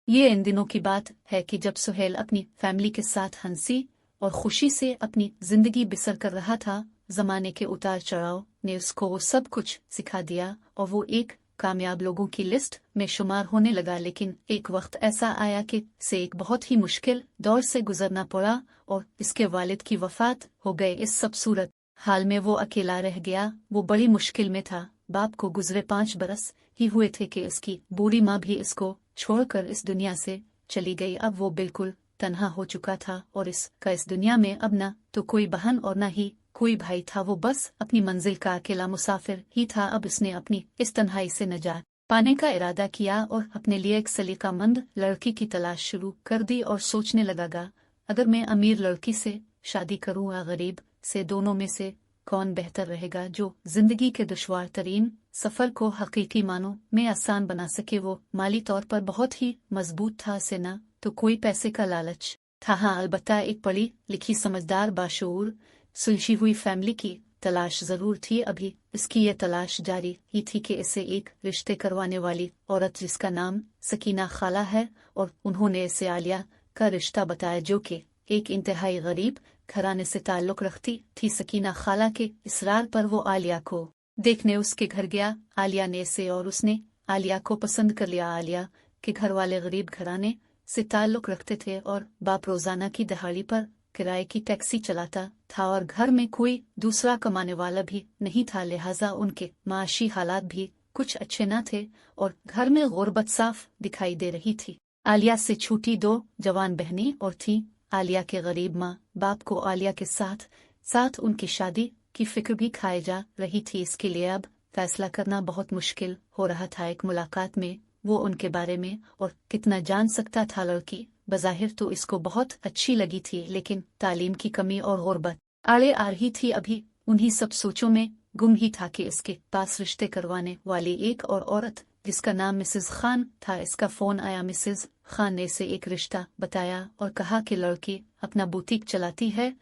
ये इन दिनों की बात है कि जब सुहेल अपनी फैमिली के साथ हंसी और खुशी से अपनी जिंदगी बसर कर रहा था, जमाने के उतार चढ़ाव ने उसको वो सब कुछ सिखा दिया और वो एक कामयाब लोगों की लिस्ट में शुमार होने लगा। लेकिन एक वक्त ऐसा आया कि से एक बहुत ही मुश्किल दौर से गुजरना पड़ा और इसके वालिद की वफात हो गए। इस सब सूरत हाल में वो अकेला रह गया। वो बड़ी मुश्किल में था। बाप को गुजरे 5 बरस ही हुए थे कि इसकी बूढ़ी माँ भी इसको छोड़कर इस दुनिया से चली गई। अब वो बिल्कुल तन्हा हो चुका था और इस दुनिया में अब न तो कोई बहन और न ही कोई भाई था। वो बस अपनी मंजिल का अकेला मुसाफिर ही था। अब इसने अपनी इस तन्हाई से नजात पाने का इरादा किया और अपने लिए एक सलीकामंद लड़की की तलाश शुरू कर दी और सोचने लगा, अगर मैं अमीर लड़की से शादी करूं या गरीब से, दोनों में से कौन बेहतर रहेगा जो जिंदगी के दुश्वार तरीन सफर को हकीकी मानों में आसान बना सके। वो माली तौर पर बहुत ही मजबूत था, से न तो कोई पैसे का लालच था। हाँ, अलबत्ता एक पढ़ी लिखी समझदार बाशऊर सुलझी हुई फैमिली की तलाश जरूर थी। अभी इसकी ये तलाश जारी ही थी कि इसे एक रिश्ते करवाने वाली औरत जिसका नाम सकीना खाला है और उन्होंने इसे आलिया का रिश्ता बताया, जो कि एक इंतहाई गरीब घराने से ताल्लुक रखती थी। सकीना खाला के इसरार पर वो आलिया को देखने उसके घर गया। आलिया ने इसे और उसने आलिया को पसंद कर लिया। आलिया के घर वाले गरीब घराने से ताल्लुक रखते थे और बाप रोजाना की दहाड़ी पर किराए की टैक्सी चलाता था और घर में कोई दूसरा कमाने वाला भी नहीं था, लिहाजा उनके माशी हालात भी कुछ अच्छे न थे और घर में गुर्बत साफ दिखाई दे रही थी। आलिया से छूटी 2 जवान बहनें और थीं। आलिया के गरीब माँ बाप को आलिया के साथ साथ उनकी शादी की फिक्र भी खाए जा रही थी। इसके लिए अब फैसला करना बहुत मुश्किल हो रहा था। एक मुलाकात में वो उनके बारे में और कितना जान सकता था। लड़की बज़ाहिर तो इसको बहुत अच्छी लगी थी, लेकिन तालीम की कमी और गुर्बत आड़े आ रही थी। अभी उन्हीं सब सोचों में गुम ही था कि इसके पास रिश्ते करवाने वाली एक और औरत जिसका नाम मिसेज खान था, इसका फोन आया। मिसेज खान ने इसे एक रिश्ता बताया और कहा कि लड़की अपना बुटीक चलाती है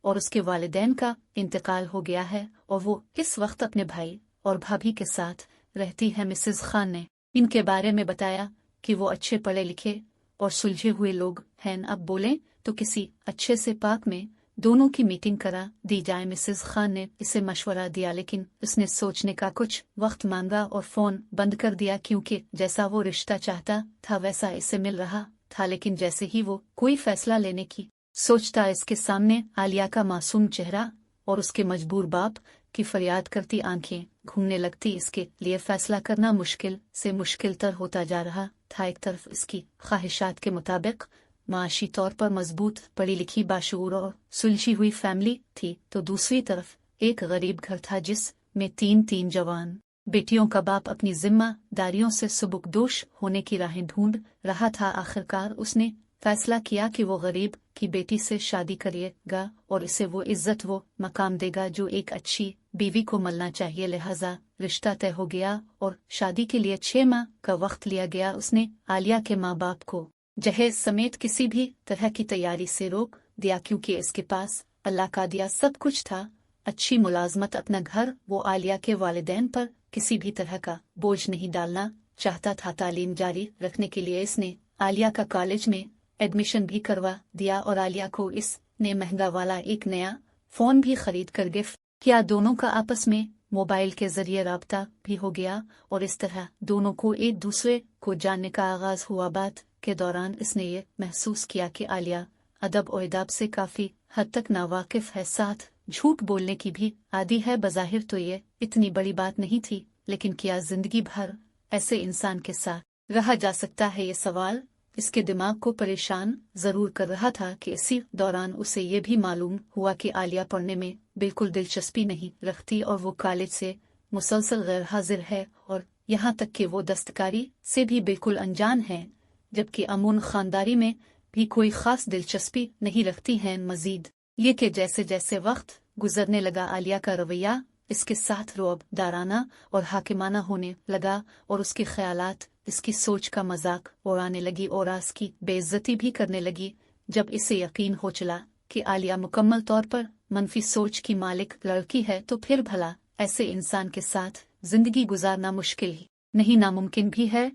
और उसके वालिदैन का इंतकाल हो गया है और वो इस वक्त अपने भाई और भाभी के साथ रहती है। मिसेज खान ने इनके बारे में बताया कि वो अच्छे पढ़े लिखे और सुलझे हुए लोग हैं। अब बोले तो किसी अच्छे से पार्क में दोनों की मीटिंग करा दी जाए। मिसेज खान ने इसे मशवरा दिया, लेकिन उसने सोचने का कुछ वक्त मांगा और फोन बंद कर दिया, क्योंकि जैसा वो रिश्ता चाहता था वैसा इसे मिल रहा था। लेकिन जैसे ही वो कोई फैसला लेने की सोचता, इसके सामने आलिया का मासूम चेहरा और उसके मजबूर बाप की फरियाद करती आंखें घूमने लगती। इसके लिए फैसला करना मुश्किल से मुश्किल तर होता जा रहा था। एक तरफ इसकी ख्वाहिशात के मुताबिक माशी तौर पर मजबूत पढ़ी लिखी बाशऊर और सुलझी हुई फैमिली थी, तो दूसरी तरफ एक गरीब घर था जिस में 3 जवान बेटियों का बाप अपनी जिम्मेदारियों से सुबुकदोश होने की राहें ढूंढ रहा था। आखिरकार उसने फैसला किया कि वो गरीब की बेटी से शादी करेगा और इसे वो इज्जत वो मकाम देगा जो एक अच्छी बीवी को मिलना चाहिए। लिहाजा रिश्ता तय हो गया और शादी के लिए 6 माह का वक्त लिया गया। उसने आलिया के माँ बाप को जहेज समेत किसी भी तरह की तैयारी से रोक दिया, क्योंकि इसके पास अल्लाह का दिया सब कुछ था। अच्छी मुलाजमत, अपना घर। वो आलिया के वालिदैन पर किसी भी तरह का बोझ नहीं डालना चाहता था। तालीम जारी रखने के लिए इसने आलिया का कॉलेज में एडमिशन भी करवा दिया और आलिया को इसने महंगा वाला एक नया फोन भी खरीद कर गिफ्ट किया। दोनों का आपस में मोबाइल के जरिए राब्ता भी हो गया और इस तरह दोनों को एक दूसरे को जानने का आगाज हुआ। बात के दौरान इसने ये महसूस किया कि आलिया अदब और अदाब से काफी हद तक नावाकिफ है, साथ झूठ बोलने की भी आदी है। बज़ाहिर तो ये इतनी बड़ी बात नहीं थी, लेकिन क्या जिंदगी भर ऐसे इंसान के साथ रहा जा सकता है? ये सवाल इसके दिमाग को परेशान जरूर कर रहा था कि इसी दौरान उसे ये भी मालूम हुआ कि आलिया पढ़ने में बिल्कुल दिलचस्पी नहीं रखती और वो कॉलेज से मुसलसल गैर हाजिर है और यहाँ तक कि वो दस्तकारी से भी बिल्कुल अनजान है, जबकि अमून खानदारी में भी कोई खास दिलचस्पी नहीं रखती हैं। मजीद ये कि जैसे जैसे वक्त गुजरने लगा, आलिया का रवैया इसके साथ रौब-दाराना और हाकिमाना होने लगा और उसके ख्यालात इसकी सोच का मजाक उड़ाने लगी और इसकी बेइज्जती भी करने लगी। जब इसे यकीन हो चला कि आलिया मुकम्मल तौर पर मनफी सोच की मालिक लड़की है, तो फिर भला ऐसे इंसान के साथ जिंदगी गुजारना मुश्किल ही नहीं, नामुमकिन भी है।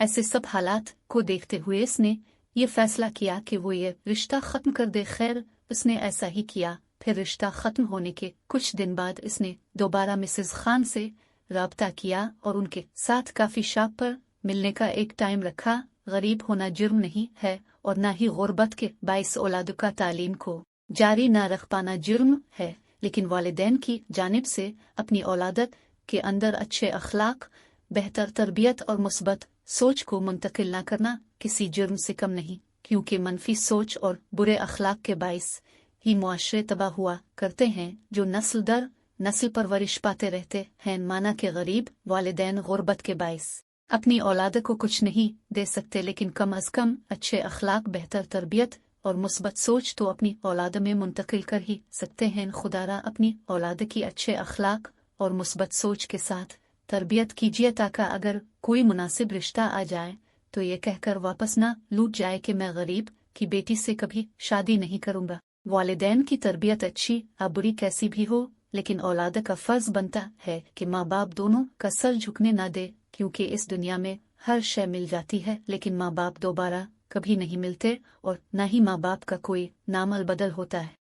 ऐसे सब हालात को देखते हुए इसने ये फैसला किया कि वो ये रिश्ता ख़त्म कर दे। खैर, उसने ऐसा ही किया। फिर रिश्ता ख़त्म होने के कुछ दिन बाद इसने दोबारा मिसेस खान से राब्ता किया और उनके साथ काफ़ी शॉप पर मिलने का एक टाइम रखा। गरीब होना जुर्म नहीं है और न ही गुर्बत के बाइस औलाद का तालीम को जारी न रख पाना जुर्म है, लेकिन वालिदैन की जानिब से अपनी औलादत के अंदर अच्छे अखलाक, बेहतर तरबियत और मुस्बत सोच को मुंतकिल न करना किसी जुर्म से कम नहीं, क्योंकि मनफी सोच और बुरे अखलाक के बाइस ही मुआशरे तबाह हुआ करते हैं जो नस्ल दर नस्ल परवरिश पाते रहते हैं। माना कि गरीब वालिदैन गुर्बत के बाइस अपनी औलाद को कुछ नहीं दे सकते, लेकिन कम अज कम अच्छे अखलाक, बेहतर तरबियत और मुस्बत सोच तो अपनी औलाद में मुंतकिल कर ही सकते हैं। खुदारा अपनी औलाद की अच्छे अखलाक और मुस्बत सोच के साथ तरबियत कीजिए ताकि अगर कोई मुनासिब रिश्ता आ जाए तो ये कहकर वापस ना लूट जाए कि मैं गरीब की बेटी से कभी शादी नहीं करूंगा। वालिदैन की तरबियत अच्छी या बुरी कैसी भी हो, लेकिन औलाद का फर्ज बनता है कि माँ बाप दोनों का सर झुकने ना दे, क्योंकि इस दुनिया में हर शय मिल जाती है लेकिन माँ बाप दोबारा कभी नहीं मिलते और न ही माँ बाप का कोई नाम अलबदल होता है।